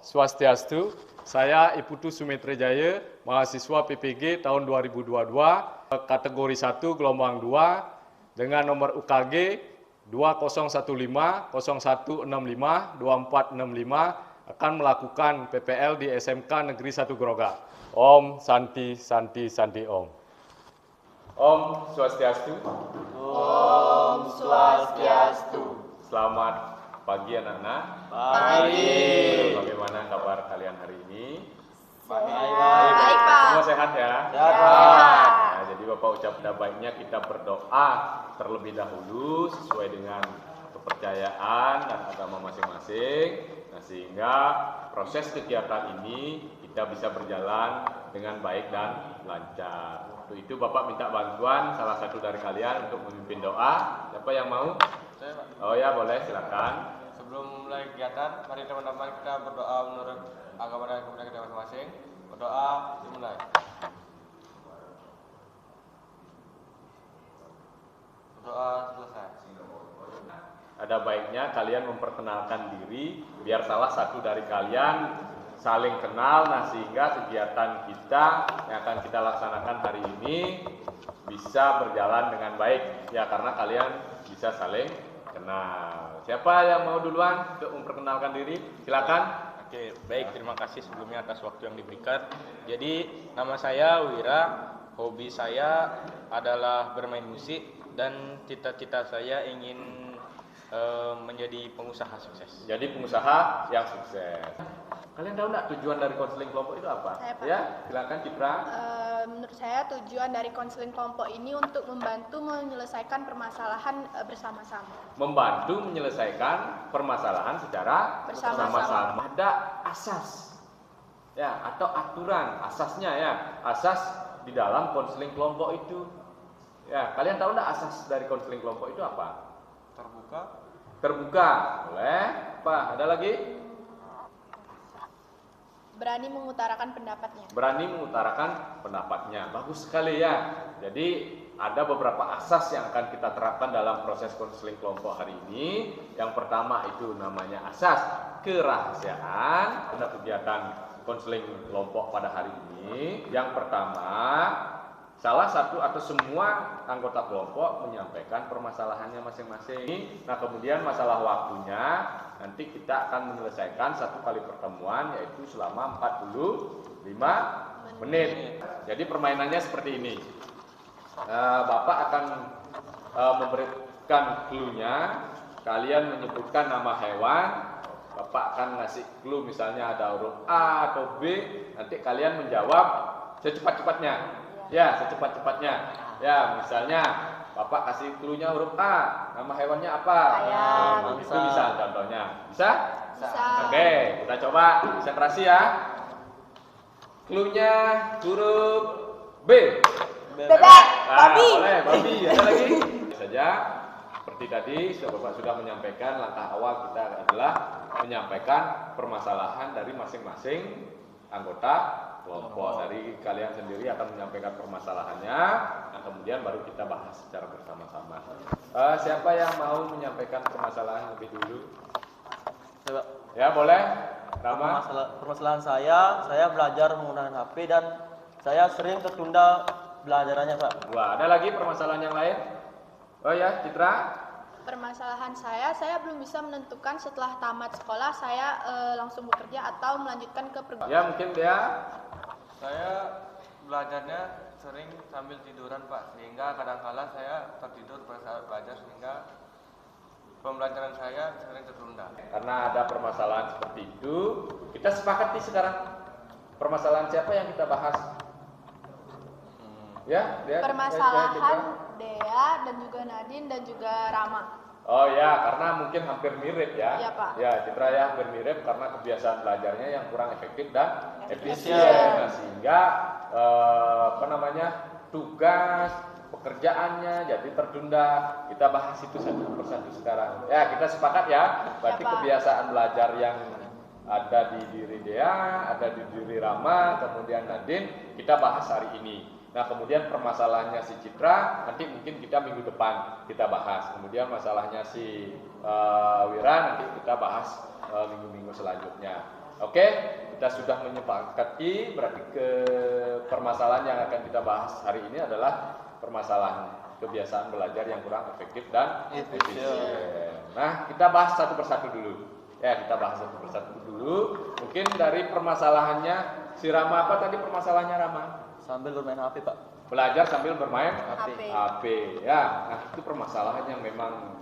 Swastiastu, saya Iputu Sumitrejaya, mahasiswa PPG tahun 2022, kategori 1 gelombang 2 dengan nomor UKG 2050-0165-2465 akan melakukan PPL di SMK Negeri 1 Groga. Om Santi Santi Santi Om. Om Swastiastu. Om Swastiastu. Selamat pagi anak-anak. Pagi. Bagaimana kabar kalian hari ini? Baik, Pak. Semua sehat ya? Sehat. Nah, jadi Bapak ucapkan baiknya kita berdoa terlebih dahulu sesuai dengan kepercayaan dan agama masing-masing. Nah, sehingga proses kegiatan ini kita bisa berjalan dengan baik dan lancar. Untuk itu Bapak minta bantuan salah satu dari kalian untuk memimpin doa. Siapa yang mau? Saya, Pak. Oh ya, boleh, silakan. Sebelum mulai kegiatan, mari teman-teman kita berdoa menurut agama dan kepercayaan kita masing-masing. Berdoa dimulai. Berdoa selesai. Ada baiknya kalian memperkenalkan diri biar salah satu dari kalian saling kenal, nah sehingga kegiatan kita yang akan kita laksanakan hari ini bisa berjalan dengan baik ya, karena kalian bisa saling kenal. Siapa yang mau duluan untuk memperkenalkan diri? Silakan. Oke, baik, terima kasih sebelumnya atas waktu yang diberikan. Jadi, nama saya Wira, hobi saya adalah bermain musik dan cita-cita saya ingin menjadi pengusaha sukses. Jadi pengusaha yang sukses. Kalian tahu nggak tujuan dari konseling kelompok itu apa? Saya, Pak. Ya, silakan Citra. Menurut saya tujuan dari konseling kelompok ini untuk membantu menyelesaikan permasalahan bersama-sama. Membantu menyelesaikan permasalahan secara bersama-sama. Ada asas ya, atau aturan asasnya ya, asas di dalam konseling kelompok itu ya. Kalian tahu nggak asas dari konseling kelompok itu apa? Terbuka, boleh. Apa? Ada lagi? Berani mengutarakan pendapatnya. Berani mengutarakan pendapatnya. Bagus sekali ya. Jadi ada beberapa asas yang akan kita terapkan dalam proses konseling kelompok hari ini. Yang pertama itu namanya asas kerahasiaan pada kegiatan konseling kelompok pada hari ini. Yang pertama, salah satu atau semua anggota kelompok menyampaikan permasalahannya masing-masing. Nah, kemudian masalah waktunya nanti kita akan menyelesaikan satu kali pertemuan, yaitu selama 45 menit. Jadi permainannya seperti ini. Bapak akan memberikan clue-nya. Kalian menyebutkan nama hewan. Bapak akan ngasih clue, misalnya ada huruf A atau B. Nanti kalian menjawab secepat-cepatnya. Ya, secepat-cepatnya. Ya, misalnya Bapak kasih clue-nya huruf A. Nama hewannya apa? Ayam. Itu bisa contohnya. Bisa? Bisa. Oke, kita coba konsentrasi ya. Clue-nya huruf B. Bebek, Nah, babi. boleh, babi. Ada lagi? Saja. Seperti tadi, Bapak sudah menyampaikan, langkah awal kita adalah menyampaikan permasalahan dari masing-masing anggota kelompok. Dari kalian sendiri akan menyampaikan permasalahannya, dan kemudian baru kita bahas secara bersama-sama. Siapa yang mau menyampaikan permasalahan lebih dulu? Coba. Ya, boleh. Nama? Permasalahan saya belajar menggunakan HP dan saya sering tertunda belajarannya, Pak. Wah, ada lagi permasalahan yang lain? Oh ya, Citra? Permasalahan saya belum bisa menentukan setelah tamat sekolah saya langsung bekerja atau melanjutkan ke perguruan. Ya, mungkin dia. Saya belajarnya sering sambil tiduran, Pak. Sehingga kadang-kala saya tertidur pada saat belajar sehingga pembelajaran saya sering tertunda. Karena ada permasalahan seperti itu, kita sepakati sekarang permasalahan siapa yang kita bahas. Ya, dia. Permasalahan Dea dan juga Nadine dan juga Rama. Oh ya, karena mungkin hampir mirip ya. Iya, Pak. Ya, Citra ya hampir mirip karena kebiasaan belajarnya yang kurang efektif dan efisien. Efisien. Nah, sehingga tugas pekerjaannya jadi tertunda. Kita bahas itu satu persatu sekarang. Ya, kita sepakat ya. Berarti Ya, Pak. kebiasaan belajar yang ada di diri Dea, ada di diri Rama, kemudian Nadine, kita bahas hari ini. Nah, kemudian permasalahannya si Citra nanti mungkin kita minggu depan kita bahas. Kemudian masalahnya si Wira nanti kita bahas minggu-minggu selanjutnya. Oke, kita sudah menyepakati berarti ke permasalahan yang akan kita bahas hari ini adalah permasalahan kebiasaan belajar yang kurang efektif dan efisien. Nah, kita bahas satu persatu dulu. Ya, kita bahas satu persatu dulu. Mungkin dari permasalahannya si Rama, apa tadi permasalahannya Rama? Sambil bermain HP, Pak. Belajar sambil bermain HP. HP. Ya, nah itu permasalahan yang memang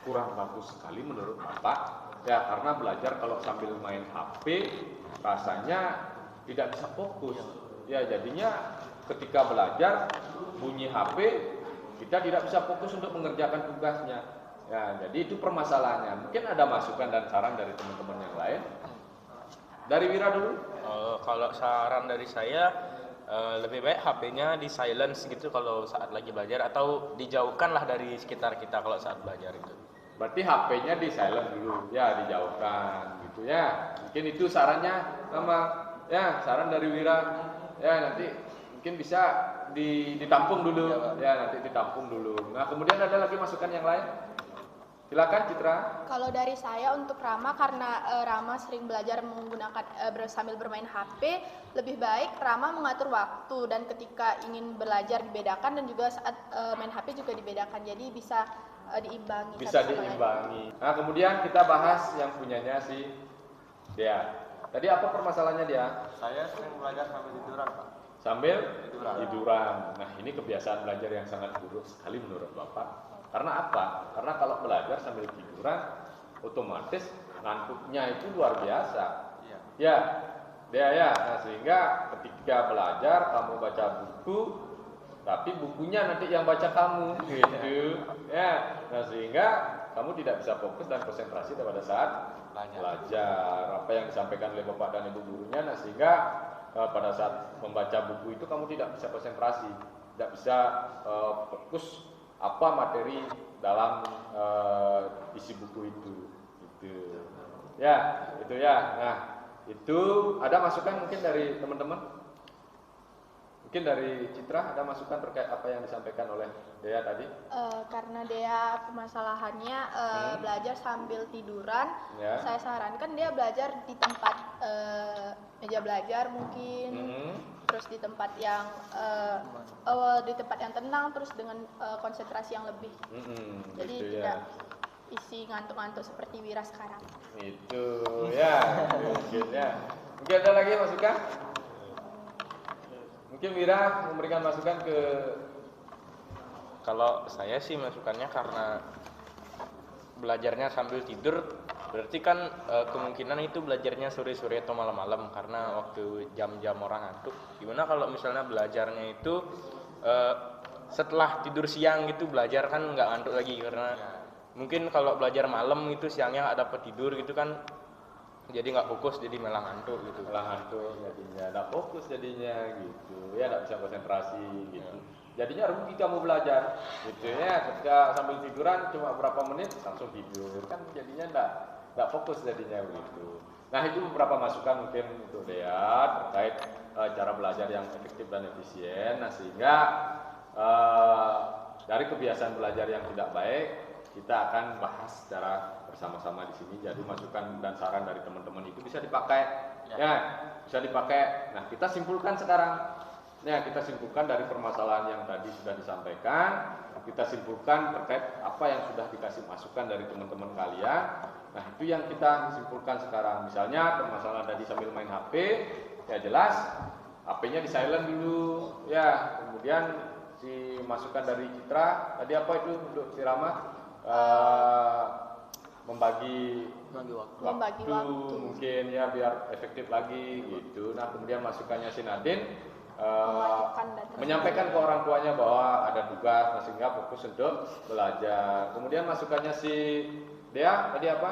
kurang bagus sekali menurut Bapak. Ya, karena belajar kalau sambil main HP rasanya tidak bisa fokus. Ya, jadinya ketika belajar bunyi HP kita tidak bisa fokus untuk mengerjakan tugasnya. Ya, jadi itu permasalahannya. Mungkin ada masukan dan saran dari teman-teman yang lain. Dari Wira dulu. Kalau saran dari saya lebih baik HP-nya di silence gitu kalau saat lagi belajar, atau dijauhkanlah dari sekitar kita kalau saat belajar itu. Berarti HP-nya di silent dulu, ya dijauhkan gitu ya. Mungkin itu sarannya sama ya, saran dari Wira. Ya, nanti mungkin bisa ditampung dulu. Ya, nanti ditampung dulu. Nah, kemudian ada lagi masukan yang lain? Silakan Citra. Kalau dari saya untuk Rama, karena Rama sering belajar menggunakan sambil bermain HP, lebih baik Rama mengatur waktu dan ketika ingin belajar dibedakan, dan juga saat main HP juga dibedakan. Jadi bisa diimbangi. Bisa satu sama lain. diimbangi. Nah, kemudian kita bahas yang punyanya si Dea. Tadi apa permasalahannya Dea? Saya sering belajar sambil tiduran, Pak. Sambil Tiduran. tiduran. Nah, ini kebiasaan belajar yang sangat buruk sekali menurut Bapak. Karena apa? Karena kalau belajar sambil tiduran, otomatis ngantuknya itu luar biasa. Iya. Ya, Dea ya. Nah, sehingga ketika belajar kamu baca buku, tapi bukunya nanti yang baca kamu, gitu. Ya, nah sehingga kamu tidak bisa fokus dan konsentrasi pada saat belajar. Apa yang disampaikan oleh Bapak dan Ibu gurunya, nah sehingga pada saat membaca buku itu kamu tidak bisa konsentrasi, tidak bisa fokus apa materi dalam isi buku itu, gitu. Ya, itu ya. Nah, itu ada masukan mungkin dari teman-teman? Mungkin dari Citra ada masukan terkait apa yang disampaikan oleh Dea tadi? Karena dia permasalahannya belajar sambil tiduran, Ya. saya sarankan dia belajar di tempat meja belajar mungkin, terus di tempat yang tenang, terus dengan konsentrasi yang lebih. Jadi gitu tidak ya. isi ngantuk-ngantuk seperti Wira sekarang. Itu ya, mungkin ya. Mungkin ada lagi masukan? Mungkin Wira memberikan masukan ke. Kalau saya sih masukannya karena belajarnya sambil tidur, berarti kan kemungkinan itu belajarnya sore-sore atau malam-malam karena waktu jam-jam orang ngantuk. Gimana kalau misalnya belajarnya itu setelah tidur siang gitu, belajar kan nggak ngantuk lagi, karena mungkin kalau belajar malam itu siangnya nggak dapat tidur gitu kan, jadi nggak fokus, jadi malah ngantuk gitu. Malah ngantuk jadinya, nggak fokus jadinya gitu. Ya nggak bisa konsentrasi gitu. Jadinya rugi kamu belajar gitu ya. Ketika sambil tiduran cuma berapa menit langsung tidur kan, jadinya nggak fokus jadinya gitu. Nah, itu beberapa masukan mungkin untuk Dea terkait cara belajar yang efektif dan efisien. Nah, sehingga dari kebiasaan belajar yang tidak baik kita akan bahas secara bersama-sama di sini. Jadi masukan dan saran dari teman-teman itu bisa dipakai, ya, bisa dipakai. Nah, kita simpulkan sekarang. Ya, kita simpulkan dari permasalahan yang tadi sudah disampaikan. Kita simpulkan terkait apa yang sudah dikasih masukan dari teman-teman kalian. Nah, itu yang kita simpulkan sekarang. Misalnya permasalahan tadi sambil main HP, ya jelas HP-nya di silent dulu, ya. Kemudian si masukan dari Citra tadi apa itu untuk si Rama? Membagi Membagi waktu. mungkin ya biar efektif lagi gitu. Nah, kemudian masukannya si Nadine menyampaikan ke orang tuanya bahwa ada tugas, nah, sehingga fokus untuk belajar. Kemudian masukannya si Dea tadi apa?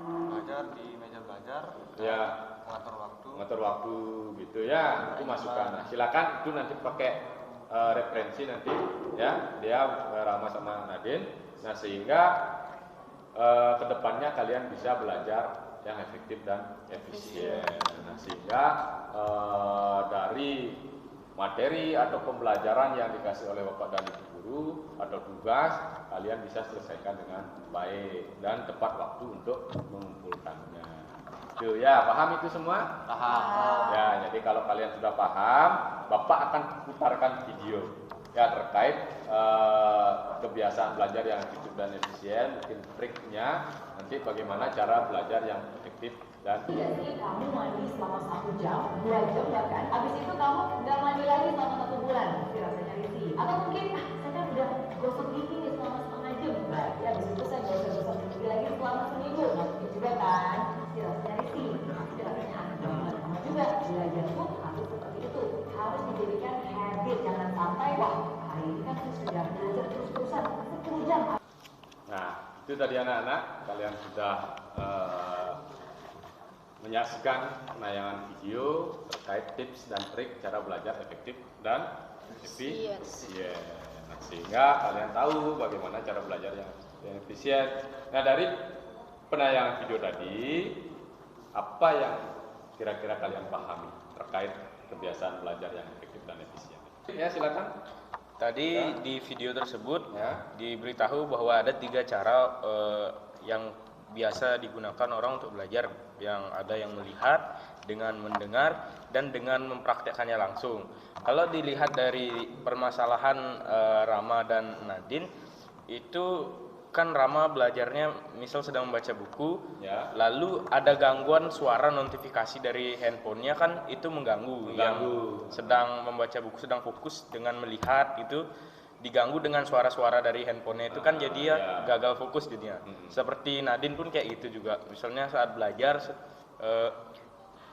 Belajar di meja belajar, Ya, mengatur waktu gitu ya. Itu masukan. Nah, silakan itu nanti pakai referensi nanti ya, Dea, Rama sama Nadine. Nah, sehingga kedepannya kalian bisa belajar yang efektif dan efisien. Nah, sehingga dari materi atau pembelajaran yang dikasih oleh Bapak dan Ibu guru atau tugas kalian bisa selesaikan dengan baik dan tepat waktu untuk mengumpulkannya. Itu ya, paham itu semua? Paham. Ya, jadi kalau kalian sudah paham, Bapak akan putarkan video ya terkait kebiasaan belajar yang efektif dan efisien, mungkin triknya, nanti bagaimana cara belajar yang efektif dan Tidak sih kamu mandi selama 1 jam, 2 jam bahkan. Habis itu kamu nggak mandi lagi selama 1 bulan, pasti rasanya risih. Atau mungkin saya kan udah gosok gigi nih selama setengah jam, berarti habis itu saya gosok gigi lagi selama seminggu, nah mungkin juga kan, pasti rasanya risih. Pasti rasanya sama juga belajar tuh harus seperti itu, harus dijadikan habit, jangan sampai wah hari ini kan saya sudah belajar terus-terusan 10 jam. Nah, itu tadi anak-anak, kalian sudah menyaksikan penayangan video terkait tips dan trik cara belajar efektif dan efisien. Nah, sehingga kalian tahu bagaimana cara belajar yang efisien. Nah, dari penayangan video tadi, apa yang kira-kira kalian pahami terkait kebiasaan belajar yang efektif dan efisien? Ya, silakan. Tadi di video tersebut Ya. diberitahu bahwa ada 3 cara yang biasa digunakan orang untuk belajar, yang ada yang melihat, dengan mendengar, dan dengan mempraktekkannya langsung. Kalau dilihat dari permasalahan Rama dan Nadine, itu kan Rama belajarnya misal sedang membaca buku, Ya. lalu ada gangguan suara notifikasi dari handphonenya, kan itu mengganggu. Yang sedang membaca buku, sedang fokus dengan melihat, itu diganggu dengan suara-suara dari handphonenya, itu kan jadi ya gagal fokus jadinya. Seperti Nadine pun kayak gitu juga, misalnya saat belajar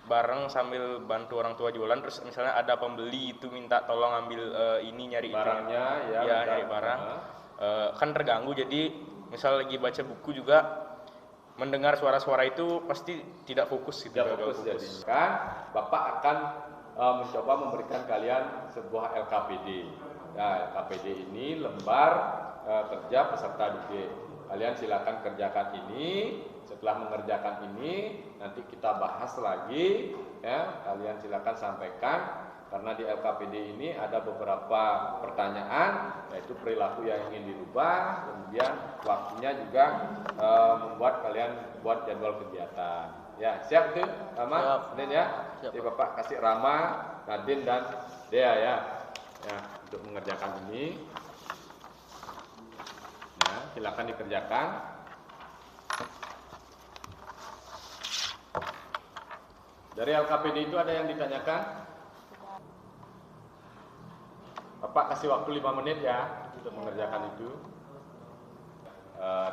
bareng sambil bantu orang tua jualan, terus misalnya ada pembeli itu minta tolong ambil ini, nyari Barangnya, itu, ya, ya bentar. nyari barang, kan terganggu. Jadi misal lagi baca buku juga mendengar suara-suara itu pasti tidak fokus gitu, Tidak gagal fokus jadi. Kan Bapak akan mencoba memberikan kalian sebuah LKPD. Nah, LKPD ini lembar kerja peserta didik. Kalian silakan kerjakan ini. Setelah mengerjakan ini, nanti kita bahas lagi. Ya, kalian silakan sampaikan. Karena di LKPD ini ada beberapa pertanyaan, yaitu perilaku yang ingin dirubah, kemudian waktunya juga membuat kalian buat jadwal kegiatan. Ya, siap tuh, Rama, Siap. Nadine ya. Siap, Jadi Bapak kasih Rama, Nadine dan Dea ya. Ya, untuk mengerjakan ini. Ya, silakan dikerjakan. Dari LKPD itu ada yang ditanyakan? Bapak kasih waktu 5 menit ya untuk mengerjakan itu,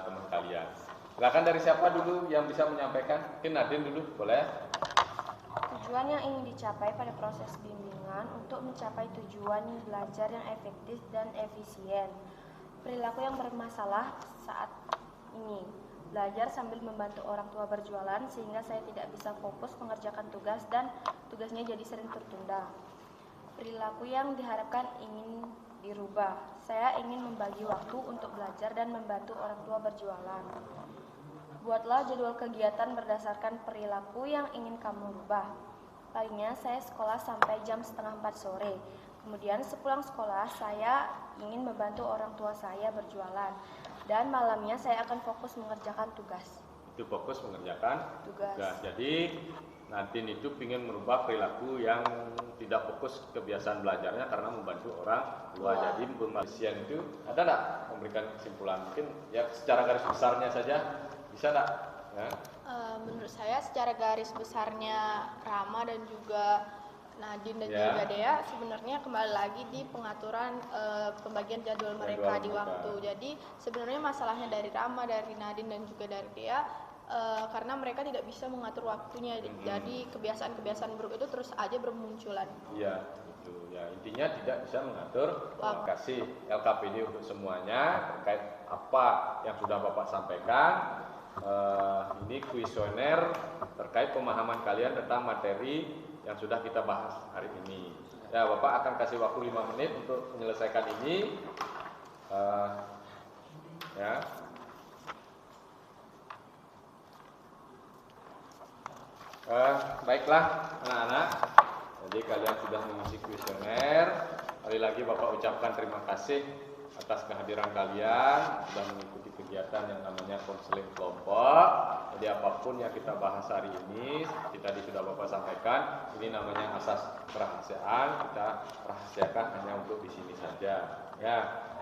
teman kalian. Silakan, dari siapa dulu yang bisa menyampaikan? Mungkin Nadine dulu, boleh? Tujuan yang ingin dicapai pada proses bimbingan untuk mencapai tujuan belajar yang efektif dan efisien. Perilaku yang bermasalah saat ini. Belajar sambil membantu orang tua berjualan sehingga saya tidak bisa fokus mengerjakan tugas dan tugasnya jadi sering tertunda. Perilaku yang diharapkan ingin dirubah. Saya ingin membagi waktu untuk belajar dan membantu orang tua berjualan. Buatlah jadwal kegiatan berdasarkan perilaku yang ingin kamu rubah. Paginya saya sekolah sampai jam 3:30 sore. Kemudian sepulang sekolah saya ingin membantu orang tua saya berjualan. Dan malamnya saya akan fokus mengerjakan tugas. Itu fokus mengerjakan Tugas. Jadi Nadine itu ingin merubah perilaku yang tidak fokus kebiasaan belajarnya karena membantu orang tua. Jadi pembagian itu ada enggak memberikan kesimpulan? Mungkin ya secara garis besarnya saja bisa enggak? Ya. Menurut saya secara garis besarnya Rama dan juga Nadine dan Ya. juga Dea sebenarnya kembali lagi di pengaturan pembagian jadwal mereka di waktu. Jadi sebenarnya masalahnya dari Rama, dari Nadine dan juga dari Dea karena mereka tidak bisa mengatur waktunya. Jadi kebiasaan-kebiasaan buruk itu terus aja bermunculan. Iya, itu ya, intinya tidak bisa mengatur. Kasih LKPD untuk semuanya terkait apa yang sudah Bapak sampaikan. Ini kuesioner terkait pemahaman kalian tentang materi yang sudah kita bahas hari ini. Ya, Bapak akan kasih waktu 5 menit untuk menyelesaikan ini. Ya. Baiklah anak-anak, jadi kalian sudah mengisi kuesioner. Kali lagi Bapak ucapkan terima kasih atas kehadiran kalian sudah mengikuti kegiatan kegiatan yang namanya konseling kelompok. Jadi apapun yang kita bahas hari ini, seperti tadi sudah Bapak sampaikan, ini namanya asas kerahasiaan, kita rahasiakan hanya untuk di sini saja. Ya,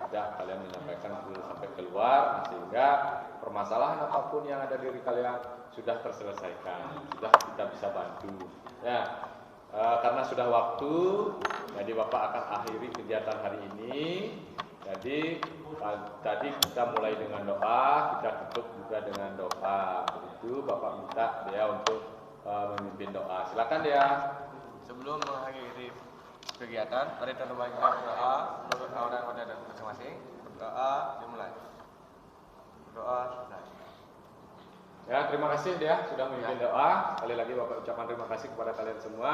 tidak kalian menyampaikan dulu sampai keluar, sehingga permasalahan apapun yang ada di diri kalian sudah terselesaikan, sudah kita bisa bantu. Ya, karena sudah waktu, jadi Bapak akan akhiri kegiatan hari ini. Jadi tadi kita mulai dengan doa, kita tutup juga dengan doa. Begitu Bapak minta dia untuk memimpin doa. Silakan dia. Sebelum mengakhiri kegiatan, mari teman-teman kita berdoa menurut orang dan masing-masing. Berdoa dimulai. Berdoa selesai. Ya, terima kasih dia sudah memimpin doa. Sekali lagi Bapak ucapkan terima kasih kepada kalian semua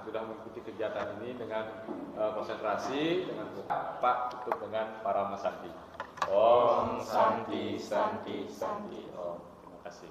sudah mengikuti kegiatan ini dengan konsentrasi, dengan Pak tutup dengan para Santi. Om Santi Santi Santi. Om. Terima kasih.